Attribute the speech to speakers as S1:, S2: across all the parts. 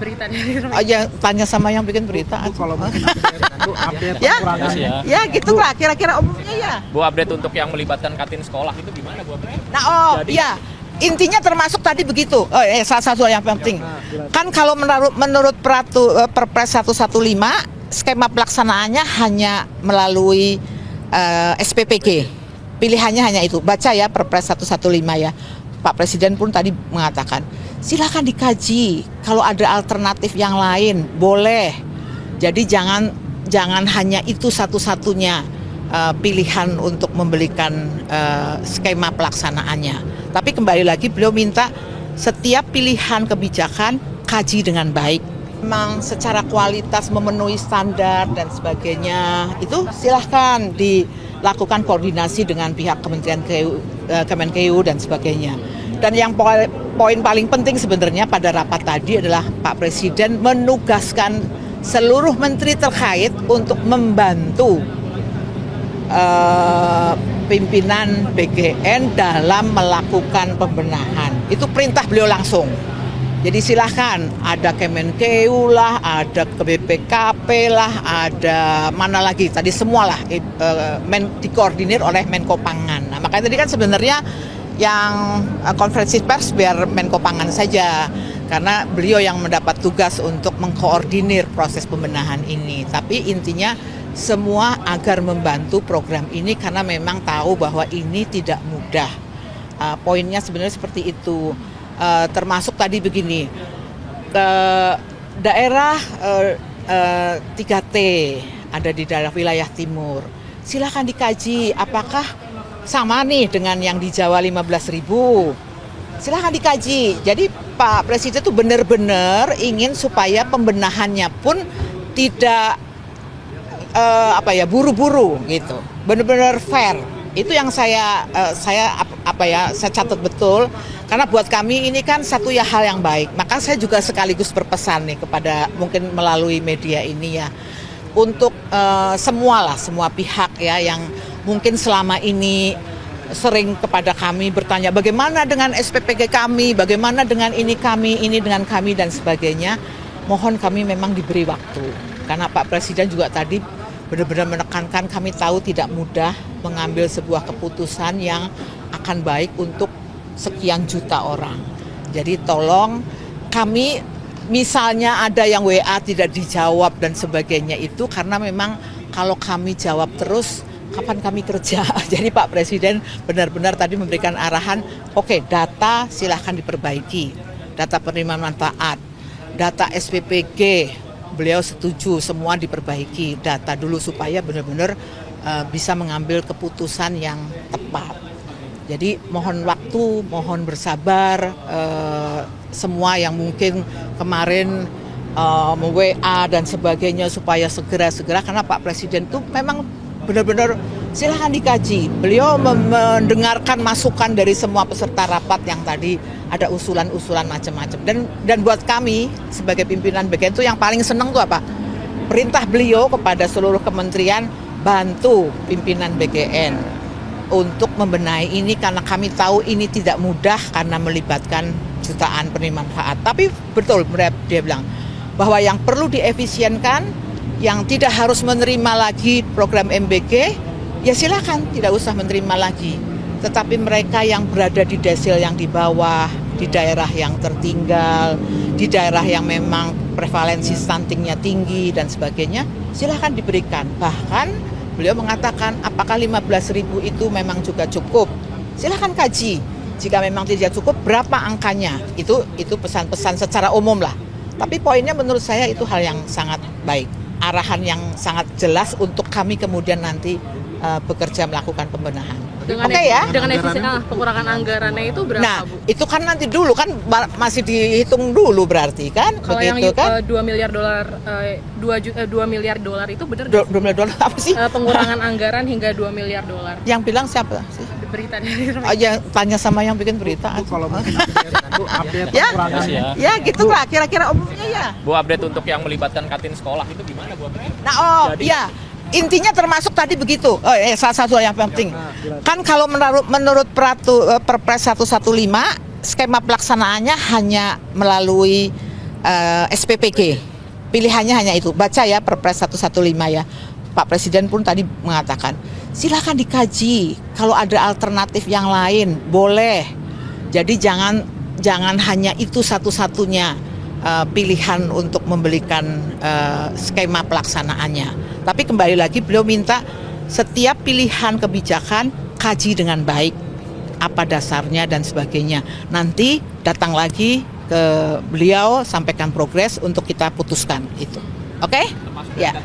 S1: berita dari
S2: aja tanya sama yang bikin berita.
S3: Kalau mungkin update
S2: Ya,
S3: pengurangan.
S2: ya gitulah kira-kira umumnya ya.
S4: Bu, update untuk yang melibatkan kantin sekolah itu gimana Bu?
S2: Nah,
S4: Jadi-
S2: ya intinya termasuk tadi begitu. Salah satu yang penting. Kan kalau menurut Perpres 115 skema pelaksanaannya hanya melalui SPPG. Pilihannya hanya itu. Baca ya Perpres 115 ya. Pak Presiden pun tadi mengatakan, silakan dikaji. Kalau ada alternatif yang lain, boleh. Jadi jangan hanya itu satu-satunya pilihan untuk memberikan skema pelaksanaannya. Tapi kembali lagi beliau minta setiap pilihan kebijakan kaji dengan baik. Memang secara kualitas memenuhi standar dan sebagainya itu silahkan dilakukan koordinasi dengan pihak Kemenkeu dan sebagainya. Dan yang poin paling penting sebenarnya pada rapat tadi adalah Pak Presiden menugaskan seluruh menteri terkait untuk membantu pimpinan BGN dalam melakukan pembenahan. Itu perintah beliau langsung. Jadi silahkan, ada Kemenkeu lah, ada BPKP lah, ada mana lagi, tadi semualah dikoordinir oleh Menko Pangan. Nah, makanya tadi kan sebenarnya yang konferensi pers biar Menko Pangan saja, karena beliau yang mendapat tugas untuk mengkoordinir proses pembenahan ini. Tapi intinya semua agar membantu program ini karena memang tahu bahwa ini tidak mudah. Poinnya sebenarnya seperti itu. Termasuk tadi begini, daerah 3T ada di daerah wilayah timur. Silakan dikaji apakah sama nih dengan yang di Jawa 15.000. Silakan dikaji. Jadi Pak Presiden itu benar-benar ingin supaya pembenahannya pun tidak buru-buru gitu. Benar-benar fair. Itu yang saya catat betul. Karena buat kami ini kan satu ya hal yang baik. Maka saya juga sekaligus berpesan nih kepada mungkin melalui media ini ya untuk semua pihak ya yang mungkin selama ini sering kepada kami bertanya bagaimana dengan SPPG kami, bagaimana dengan ini dengan kami dan sebagainya. Mohon kami memang diberi waktu. Karena Pak Presiden juga tadi benar-benar menekankan kami tahu tidak mudah mengambil sebuah keputusan yang akan baik untuk sekian juta orang. Jadi tolong kami misalnya ada yang WA tidak dijawab dan sebagainya itu karena memang kalau kami jawab terus kapan kami kerja. Jadi Pak Presiden benar-benar tadi memberikan arahan, oke, data silahkan diperbaiki. Data penerimaan manfaat, data SPPG, beliau setuju semua diperbaiki. Data dulu supaya benar-benar bisa mengambil keputusan yang tepat. Jadi mohon waktu, mohon bersabar, semua yang mungkin kemarin WA dan sebagainya supaya segera karena Pak Presiden itu memang benar-benar silahkan dikaji. Beliau mendengarkan masukan dari semua peserta rapat yang tadi ada usulan-usulan macam-macam. Dan buat kami sebagai pimpinan BGN itu yang paling senang tuh apa? Perintah beliau kepada seluruh kementerian bantu pimpinan BGN untuk membenahi ini karena kami tahu ini tidak mudah karena melibatkan jutaan penerima manfaat. Tapi betul dia bilang bahwa yang perlu diefisienkan, yang tidak harus menerima lagi program MBG, ya silakan tidak usah menerima lagi. Tetapi mereka yang berada di desil yang di bawah, di daerah yang tertinggal, di daerah yang memang prevalensi stuntingnya tinggi dan sebagainya, silakan diberikan. Bahkan beliau mengatakan apakah 15.000 itu memang juga cukup? Silakan kaji. Jika memang tidak cukup, berapa angkanya? Itu pesan-pesan secara umum lah. Tapi poinnya menurut saya itu hal yang sangat baik. Arahan yang sangat jelas untuk kami kemudian nanti bekerja melakukan pembenahan. Oke ya?
S1: Dengan efisien pengurangan anggarannya itu berapa,
S2: Nah,
S1: Bu?
S2: itu kan nanti dulu kan masih dihitung dulu berarti kan?
S1: Kalau
S2: begitu
S1: yang
S2: kan?
S1: 2 miliar dolar, 2 miliar dolar itu benar
S2: 2 miliar dolar apa sih?
S1: pengurangan anggaran hingga 2 miliar dolar.
S2: Yang bilang siapa sih?
S1: Berita dari
S2: Aja tanya sama yang bikin berita.
S3: Kalau mungkin update
S2: Ya,
S3: pengurangan.
S2: ya gitulah kira-kira umumnya ya.
S4: Bu, update untuk yang melibatkan kantin sekolah itu gimana Bu?
S2: Nah,
S4: Jadi-
S2: ya. Intinya termasuk tadi begitu. Salah satu yang penting. Kan kalau menurut Perpres 115 skema pelaksanaannya hanya melalui SPPG. Pilihannya hanya itu. Baca ya Perpres 115 ya. Pak Presiden pun tadi mengatakan, silakan dikaji. Kalau ada alternatif yang lain, boleh. Jadi jangan hanya itu satu-satunya pilihan untuk membelikan skema pelaksanaannya. Tapi kembali lagi beliau minta setiap pilihan kebijakan kaji dengan baik, apa dasarnya dan sebagainya. Nanti datang lagi ke beliau, sampaikan progres untuk kita putuskan itu. Oke? Ya.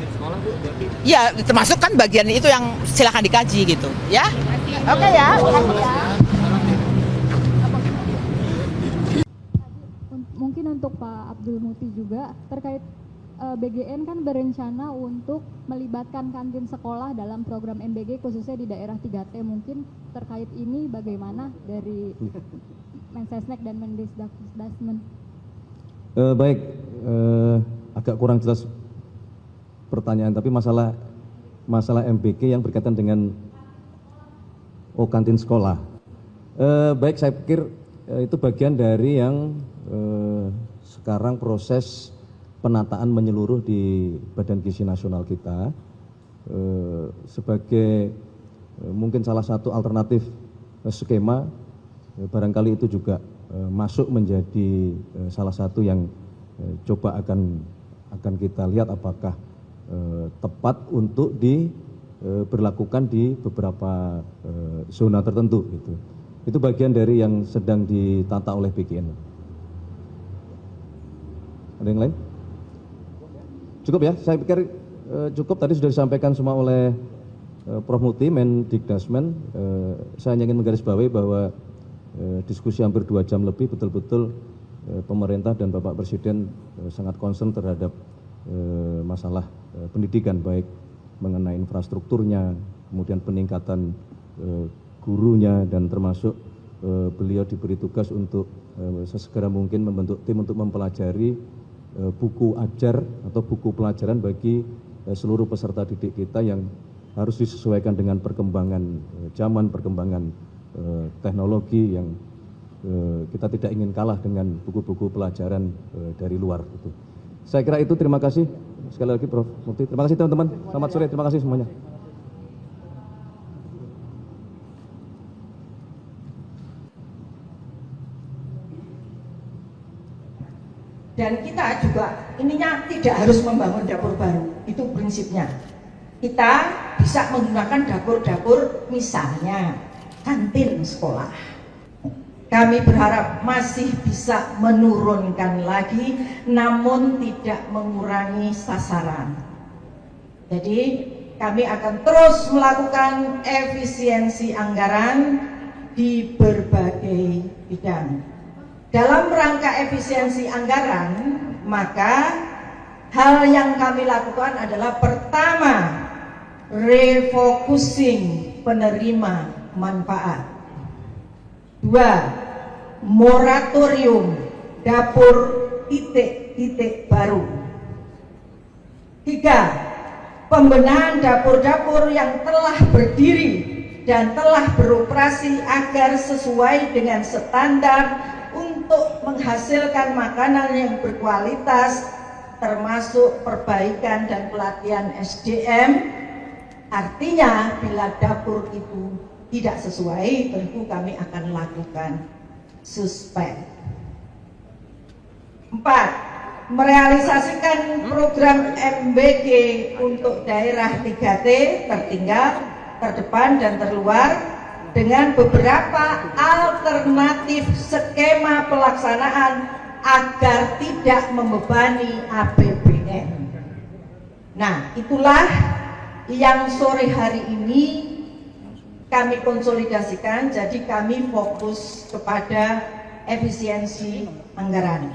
S2: Ya, termasuk kan bagian itu yang silakan dikaji gitu, ya. Oke ya. Makasih ya.
S5: Mungkin untuk Pak Abdul Muti juga terkait BGN kan berencana untuk melibatkan kantin sekolah dalam program MBG khususnya di daerah 3T. Mungkin terkait ini bagaimana dari Mensesnek dan Mendesdasmen?
S6: Baik, agak kurang jelas pertanyaan, tapi masalah MBG yang berkaitan dengan kantin sekolah. Baik, saya pikir itu bagian dari yang sekarang proses penataan menyeluruh di Badan Gizi Nasional kita sebagai mungkin salah satu alternatif skema, barangkali itu juga masuk menjadi salah satu yang coba akan kita lihat apakah tepat untuk diberlakukan di beberapa zona tertentu gitu. Itu bagian dari yang sedang ditata oleh BGN. Ada yang lain? Cukup ya, saya pikir cukup. Tadi sudah disampaikan semua oleh Prof. Muti, Mendikdasmen. Saya hanya ingin menggarisbawahi bahwa diskusi hampir 2 jam lebih, betul-betul pemerintah dan Bapak Presiden sangat concern terhadap masalah pendidikan, baik mengenai infrastrukturnya, kemudian peningkatan gurunya, dan termasuk beliau diberi tugas untuk sesegera mungkin membentuk tim untuk mempelajari buku ajar atau buku pelajaran bagi seluruh peserta didik kita yang harus disesuaikan dengan perkembangan zaman, perkembangan teknologi yang kita tidak ingin kalah dengan buku-buku pelajaran dari luar. Saya kira itu. Terima kasih sekali lagi Prof. Muti. Terima kasih teman-teman. Selamat sore. Terima kasih semuanya.
S7: Dan kita juga ininya tidak harus membangun dapur baru, itu prinsipnya. Kita bisa menggunakan dapur-dapur misalnya kantin sekolah. Kami berharap masih bisa menurunkan lagi, namun tidak mengurangi sasaran. Jadi kami akan terus melakukan efisiensi anggaran di berbagai bidang. Dalam rangka efisiensi anggaran, maka hal yang kami lakukan adalah pertama, refocusing penerima manfaat. 2, moratorium dapur titik-titik baru. 3, pembenahan dapur-dapur yang telah berdiri dan telah beroperasi agar sesuai dengan standar untuk menghasilkan makanan yang berkualitas, termasuk perbaikan dan pelatihan SDM. Artinya bila dapur itu tidak sesuai, tentu kami akan lakukan suspend. 4, merealisasikan program MBG untuk daerah 3T, tertinggal, terdepan, dan terluar, dengan beberapa alternatif skema pelaksanaan agar tidak membebani APBN. Nah, itulah yang sore hari ini kami konsolidasikan, jadi kami fokus kepada efisiensi anggaran.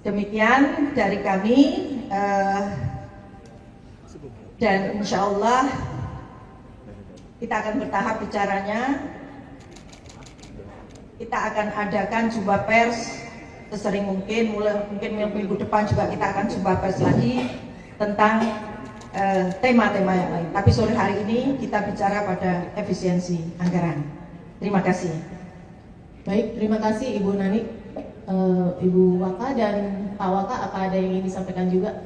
S7: Demikian dari kami, dan insya Allah kita akan bertahap bicaranya. Kita akan adakan jumpa pers sesering mungkin, mungkin minggu depan juga kita akan jumpa pers lagi tentang tema-tema yang lain. Tapi sore hari ini kita bicara pada efisiensi anggaran. Terima kasih.
S8: Baik, terima kasih Ibu Nani, Ibu Waka dan Pak tertawa kah? Apa ada yang ingin disampaikan juga?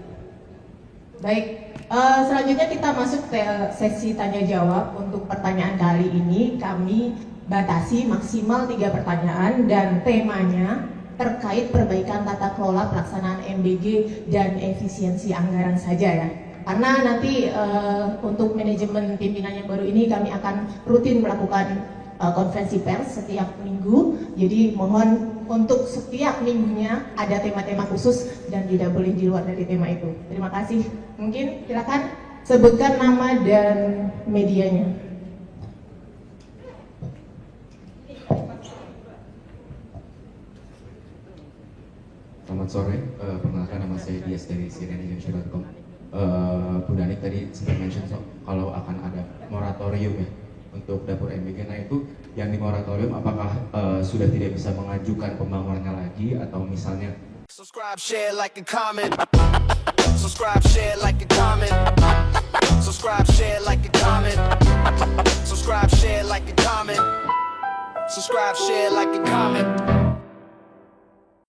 S8: Baik, selanjutnya kita masuk ke sesi tanya jawab. Untuk pertanyaan kali ini kami batasi maksimal 3 pertanyaan dan temanya terkait perbaikan tata kelola pelaksanaan MBG dan efisiensi anggaran saja ya. Karena nanti untuk manajemen pimpinan yang baru ini kami akan rutin melakukan konferensi pers setiap minggu. Jadi mohon untuk setiap minggunya ada tema-tema khusus dan tidak boleh di luar dari tema itu. Terima kasih. Mungkin silakan sebutkan nama dan medianya.
S9: Selamat sore, perkenalkan nama saya Dias dari cnnindonesia.com. Bu Danik tadi sempat mention kalau akan ada moratorium ya untuk dapur MBG. Nah itu yang di moratorium apakah sudah tidak bisa mengajukan pembangunannya lagi atau misalnya
S10: Subscribe, share, like, and comment. Subscribe, share, like, and comment. Subscribe, share, like, and comment. Subscribe, share, like, and comment. Subscribe, share, like, and comment.